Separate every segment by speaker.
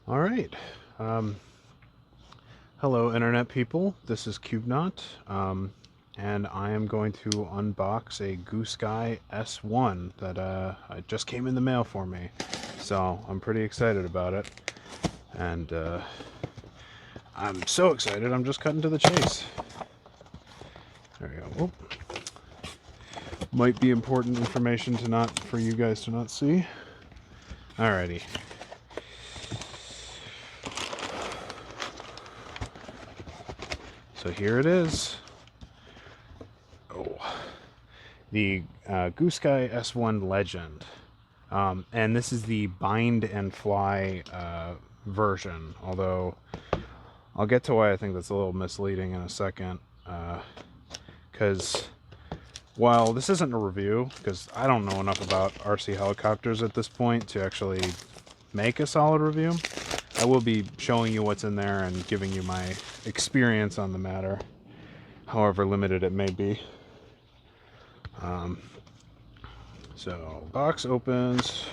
Speaker 1: All right. Um, Hello, Internet people. This is CubeNaut, and I am going to unbox a Goosky S1 that it just came in the mail for me. So I'm pretty excited about it, and I'm so excited I'm just cutting to the chase. There we go. Oop. Might be important information for you guys to not see. Alrighty. So here it is. Oh, the Goosky S1 Legend. And this is the bind and fly version, although I'll get to why I think that's a little misleading in a second. Because while this isn't a review, because I don't know enough about RC helicopters at this point to actually make a solid review, I will be showing you what's in there and giving you my experience on the matter, however limited it may be. So box opens,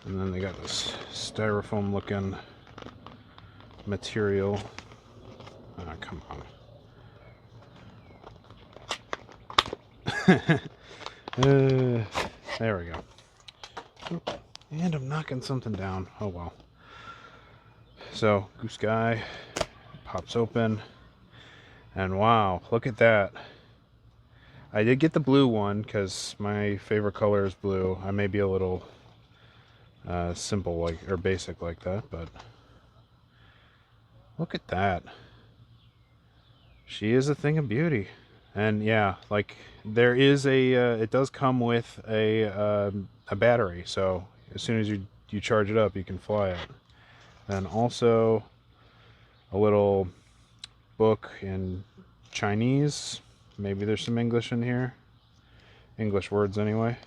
Speaker 1: and then they got this styrofoam looking material. Come on. There we go. Oh, and I'm knocking something down. Oh well. So Goosky pops open, and wow, look at that. I did get the blue one because my favorite color is blue. I may be a little simple or basic like that, but look at that. She is a thing of beauty. And yeah, like there is it does come with a battery, so as soon as you charge it up, you can fly it. And also a little book in Chinese. Maybe there's some English in here. English words anyway.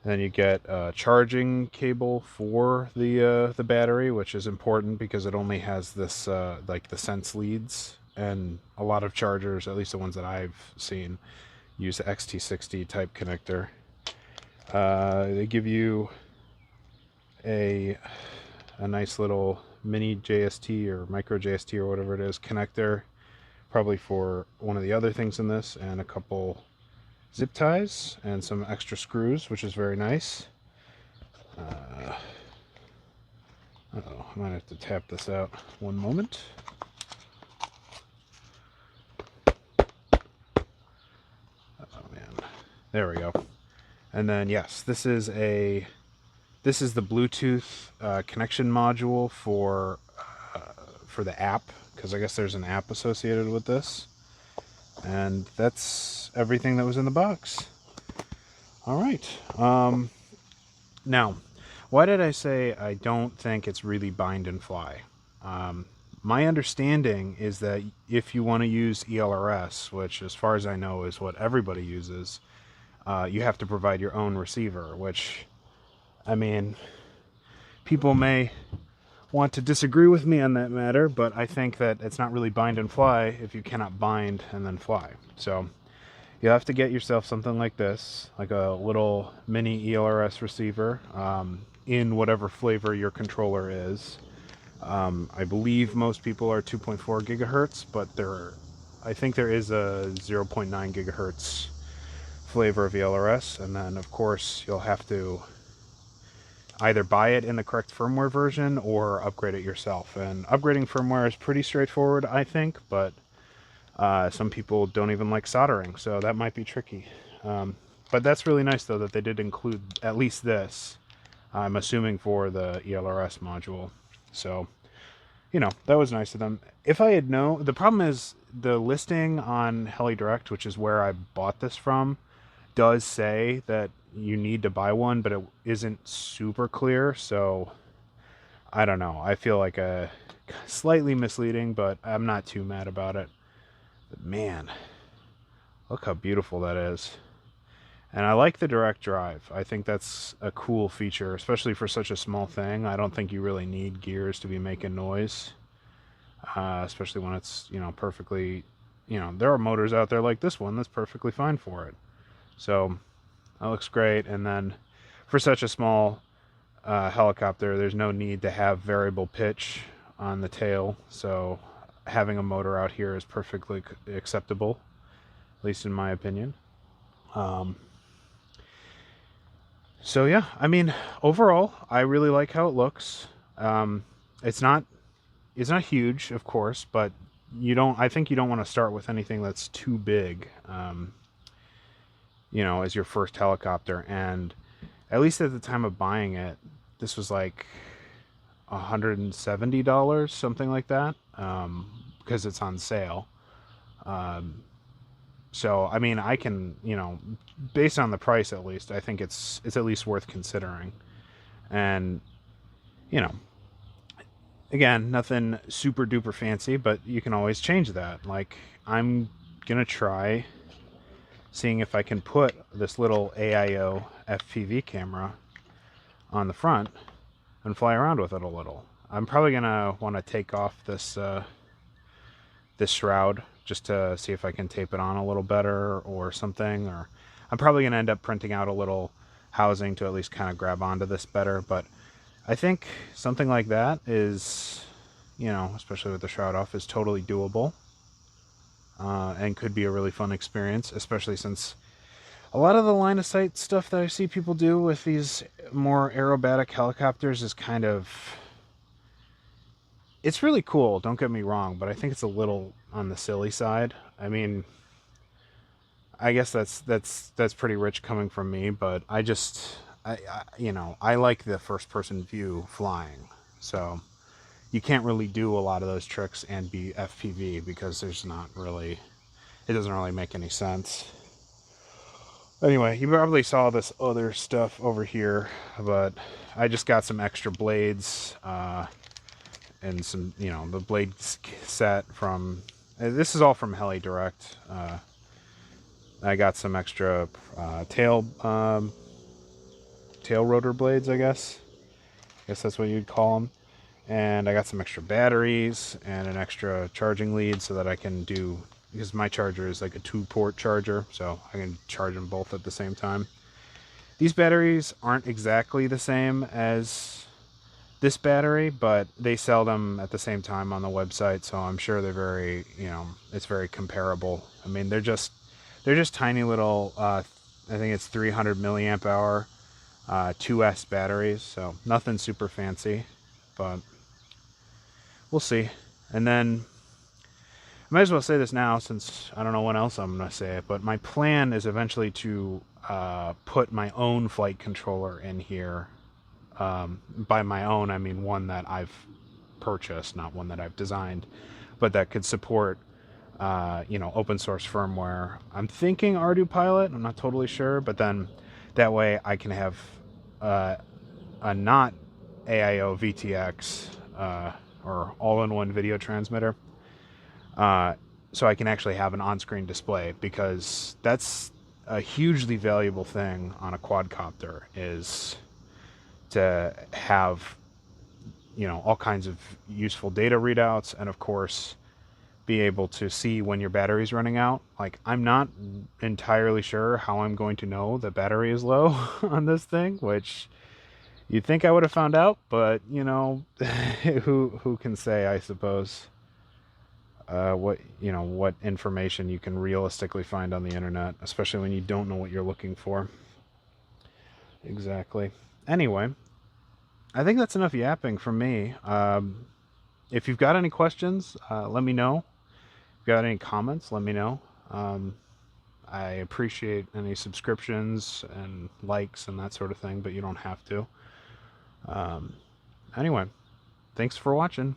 Speaker 1: Then you get a charging cable for the battery, which is important because it only has this like the sense leads, and a lot of chargers, at least the ones that I've seen, use the XT60 type connector. They give you a nice little mini JST or micro JST or whatever it is connector, probably for one of the other things in this, and a couple zip ties and some extra screws, which is very nice. Uh-oh, I might have to tap this out. One moment. Oh man, there we go. And then yes, this is the Bluetooth connection module for the app, because I guess there's an app associated with this. And that's everything that was in the box. All right. Now, why did I say I don't think it's really bind and fly? My understanding is that if you want to use ELRS, which as far as I know is what everybody uses, you have to provide your own receiver, which, I mean, people may want to disagree with me on that matter, but I think that it's not really bind and fly if you cannot bind and then fly. So you have to get yourself something like this, like a little mini ELRS receiver, in whatever flavor your controller is. I believe most people are 2.4 gigahertz, but I think there is a 0.9 gigahertz flavor of ELRS, and then of course you'll have to either buy it in the correct firmware version or upgrade it yourself. And upgrading firmware is pretty straightforward, I think, but some people don't even like soldering, so that might be tricky. But that's really nice, though, that they did include at least this, I'm assuming, for the ELRS module. So, you know, that was nice of them. If I had known, the problem is the listing on Heli Direct, which is where I bought this from, does say that you need to buy one, but it isn't super clear, so I don't know. I feel like a slightly misleading, but I'm not too mad about it. But man, look how beautiful that is. And I like the direct drive. I think that's a cool feature, especially for such a small thing. I don't think you really need gears to be making noise, especially when it's, perfectly, there are motors out there like this one that's perfectly fine for it. So that looks great. And then for such a small helicopter, there's no need to have variable pitch on the tail, so having a motor out here is perfectly acceptable, at least in my opinion. So yeah, I mean, overall, I really like how it looks. It's not huge, of course, but I think you don't want to start with anything that's too big, as your first helicopter. And at least at the time of buying it, this was like $170, something like that, because it's on sale. So I mean, I can, based on the price at least, I think it's at least worth considering. And you know, again, nothing super duper fancy, but you can always change that. Like, I'm gonna try seeing if I can put this little AIO FPV camera on the front and fly around with it a little. I'm probably gonna want to take off this this shroud just to see if I can tape it on a little better or something. Or I'm probably gonna end up printing out a little housing to at least kind of grab onto this better. But I think something like that is, especially with the shroud off, is totally doable, and could be a really fun experience, especially since a lot of the line of sight stuff that I see people do with these more aerobatic helicopters is kind of, it's really cool, don't get me wrong, but I think it's a little on the silly side. I mean, I guess that's pretty rich coming from me, but I like the first person view flying. So you can't really do a lot of those tricks and be FPV because it doesn't really make any sense. Anyway, you probably saw this other stuff over here, but I just got some extra blades, and some, the blade set from, this is all from Heli Direct. I got some extra tail rotor blades, I guess that's what you'd call them. And I got some extra batteries and an extra charging lead so that I can do, because my charger is like a 2-port charger, so I can charge them both at the same time. These batteries aren't exactly the same as this battery, but they sell them at the same time on the website, so I'm sure they're very, it's very comparable. I mean, they're just tiny little, I think it's 300 milliamp hour 2S batteries, so nothing super fancy, but we'll see. And then I might as well say this now, since I don't know when else I'm going to say it, but my plan is eventually to put my own flight controller in here. By my own, I mean one that I've purchased, not one that I've designed, but that could support open source firmware. I'm thinking ArduPilot, I'm not totally sure, but then that way I can have a not AIO VTX or all-in-one video transmitter, so I can actually have an on-screen display, because that's a hugely valuable thing on a quadcopter, is to have all kinds of useful data readouts, and of course be able to see when your battery's running out. Like, I'm not entirely sure how I'm going to know the battery is low on this thing, which you'd think I would have found out, but who can say, I suppose, what information you can realistically find on the internet, especially when you don't know what you're looking for. Exactly. Anyway, I think that's enough yapping from me. If you've got any questions, let me know. If you've got any comments, let me know. I appreciate any subscriptions and likes and that sort of thing, but you don't have to. Anyway, thanks for watching.